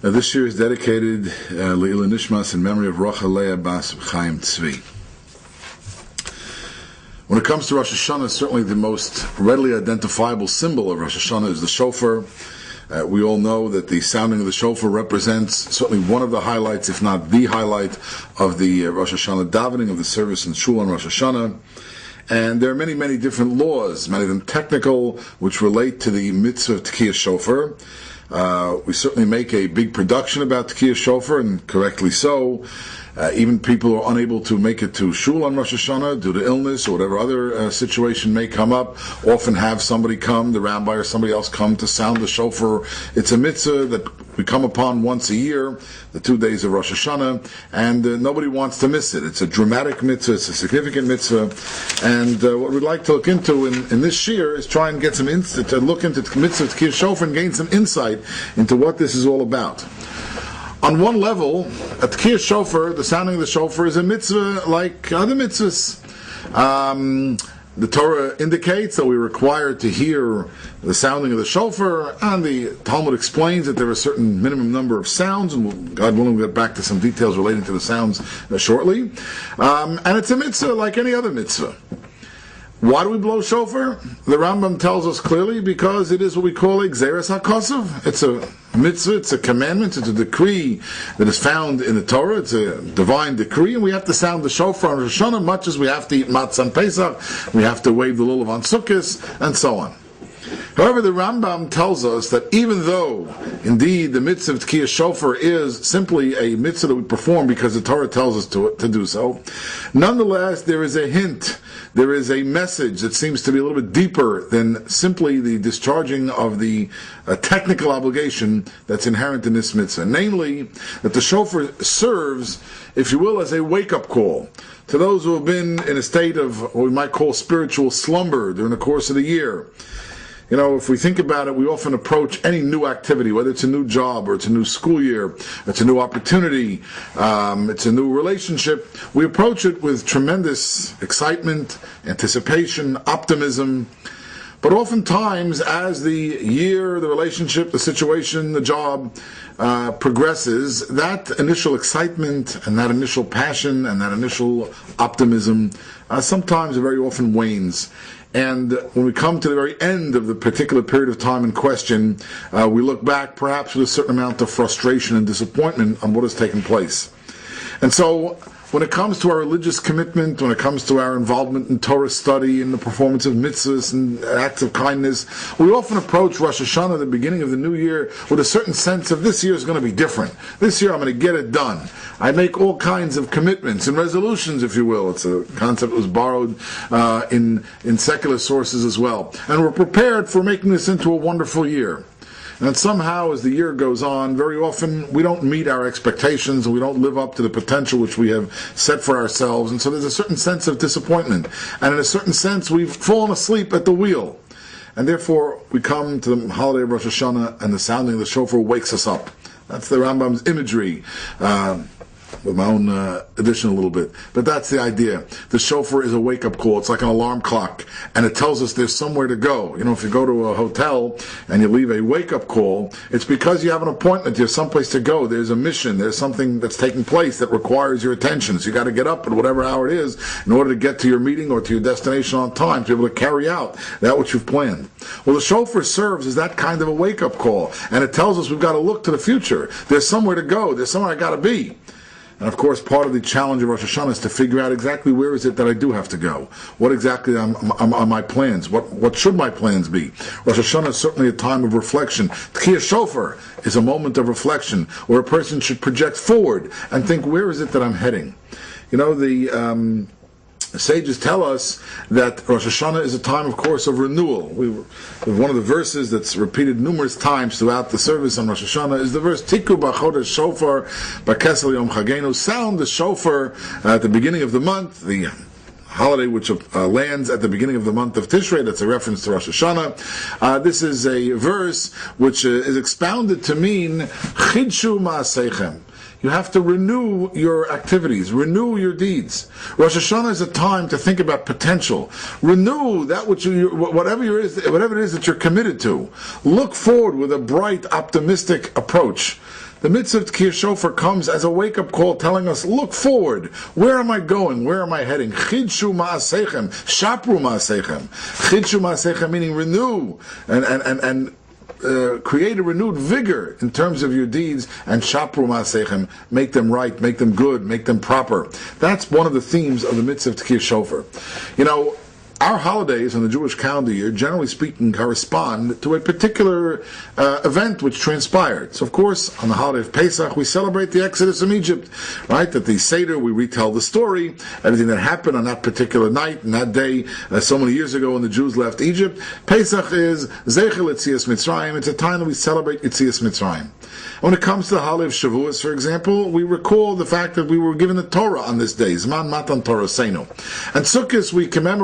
This year is dedicated Leila Nishmas in memory of Rocha Leah Bas Chaim Tzvi. When it comes to Rosh Hashanah, certainly the most readily identifiable symbol of Rosh Hashanah is the shofar. We all know that the sounding of the shofar represents certainly one of the highlights, if not the highlight, of the Rosh Hashanah davening, of the service in Shul on Rosh Hashanah. And there are many, many different laws, many of them technical, which relate to the mitzvah of Tekiyah Shofar. We certainly make a big production about Tekiyah Shofar, and correctly so. Even people who are unable to make it to Shul on Rosh Hashanah due to illness or whatever other situation may come up, often have somebody come, the rabbi or somebody else come to sound the shofar. It's a mitzvah that we come upon once a year, the 2 days of Rosh Hashanah, and nobody wants to miss it. It's a dramatic mitzvah, it's a significant mitzvah, and what we'd like to look into in this year is try and get some to look into the mitzvah of Tekiyah Shofar and gain some insight into what this is all about. On one level, a Tekiyah Shofar, the sounding of the shofar, is a mitzvah like other mitzvahs. The Torah indicates that we're required to hear the sounding of the shofar, and the Talmud explains that there are a certain minimum number of sounds, and God willing we'll get back to some details relating to the sounds shortly. And it's a mitzvah like any other mitzvah. Why do we blow shofar? The Rambam tells us clearly, because it is what we call a Gzeres HaKosav. It's a mitzvah, it's a commandment, it's a decree that is found in the Torah. It's a divine decree, and we have to sound the shofar on Rosh Hashanah, much as we have to eat matzah on Pesach, we have to wave the lulav on Sukkot, and so on. However, the Rambam tells us that even though, indeed, the mitzvah of Tekiyah Shofar is simply a mitzvah that we perform because the Torah tells us to do so, nonetheless, there is a hint, there is a message that seems to be a little bit deeper than simply the discharging of the technical obligation that's inherent in this mitzvah. Namely, that the shofar serves, if you will, as a wake-up call to those who have been in a state of what we might call spiritual slumber during the course of the year. You know, if we think about it, we often approach any new activity, whether it's a new job or it's a new school year, it's a new opportunity, it's a new relationship. We approach it with tremendous excitement, anticipation, optimism. But oftentimes, as the year, the relationship, the situation, the job progresses, that initial excitement and that initial passion and that initial optimism sometimes very often wanes. And when we come to the very end of the particular period of time in question, we look back perhaps with a certain amount of frustration and disappointment on what has taken place. And so, when it comes to our religious commitment, when it comes to our involvement in Torah study and the performance of mitzvahs and acts of kindness, we often approach Rosh Hashanah, the beginning of the new year, with a certain sense of this year is going to be different. This year I'm going to get it done. I make all kinds of commitments and resolutions, if you will. It's a concept that was borrowed in secular sources as well. And we're prepared for making this into a wonderful year. And somehow, as the year goes on, very often we don't meet our expectations and we don't live up to the potential which we have set for ourselves. And so there's a certain sense of disappointment. And in a certain sense, we've fallen asleep at the wheel. And therefore, we come to the holiday of Rosh Hashanah, and the sounding of the shofar wakes us up. That's the Rambam's imagery. With my own addition a little bit. But that's the idea. The shofar is a wake-up call. It's like an alarm clock. And it tells us there's somewhere to go. You know, if you go to a hotel and you leave a wake-up call, it's because you have an appointment. There's someplace to go. There's a mission. There's something that's taking place that requires your attention. So you got to get up at whatever hour it is in order to get to your meeting or to your destination on time, to be able to carry out that which you've planned. Well, the shofar serves as that kind of a wake-up call. And it tells us we've got to look to the future. There's somewhere to go. There's somewhere I got to be. And of course, part of the challenge of Rosh Hashanah is to figure out exactly where is it that I do have to go. What exactly are my plans? What should my plans be? Rosh Hashanah is certainly a time of reflection. Tekiyah Shofar is a moment of reflection where a person should project forward and think, where is it that I'm heading? You know, the sages tell us that Rosh Hashanah is a time, of course, of renewal. One of the verses that's repeated numerous times throughout the service on Rosh Hashanah is the verse, Tiku b'chodesh shofar b'kesel yom chagenu. Sound the shofar at the beginning of the month, the holiday which lands at the beginning of the month of Tishrei. That's a reference to Rosh Hashanah. This is a verse which is expounded to mean Chidshu ma'aseichem. You have to renew your activities, renew your deeds. Rosh Hashanah is a time to think about potential. Renew that which whatever it is that you're committed to. Look forward with a bright, optimistic approach. The mitzvah of Tkiyah Shofar comes as a wake-up call telling us, look forward. Where am I going? Where am I heading? Chidshu ma'asechem. Shapru ma'asechem. Chidshu ma'asechem meaning renew and create a renewed vigor in terms of your deeds, and shapru ma'asechem, make them right, make them good, make them proper. That's one of the themes of the mitzvah of Tkiyah Shofar. You know, our holidays on the Jewish calendar year, generally speaking, correspond to a particular event which transpired. So, of course, on the holiday of Pesach, we celebrate the Exodus from Egypt, right? At the Seder, we retell the story, everything that happened on that particular night and that day, so many years ago when the Jews left Egypt. Pesach is Zeichel Yetzias Mitzrayim. It's a time that we celebrate Yetzias Mitzrayim. When it comes to the holiday of Shavuos, for example, we recall the fact that we were given the Torah on this day, Zman Matan Torah Seinu. And Sukkot, we commemorate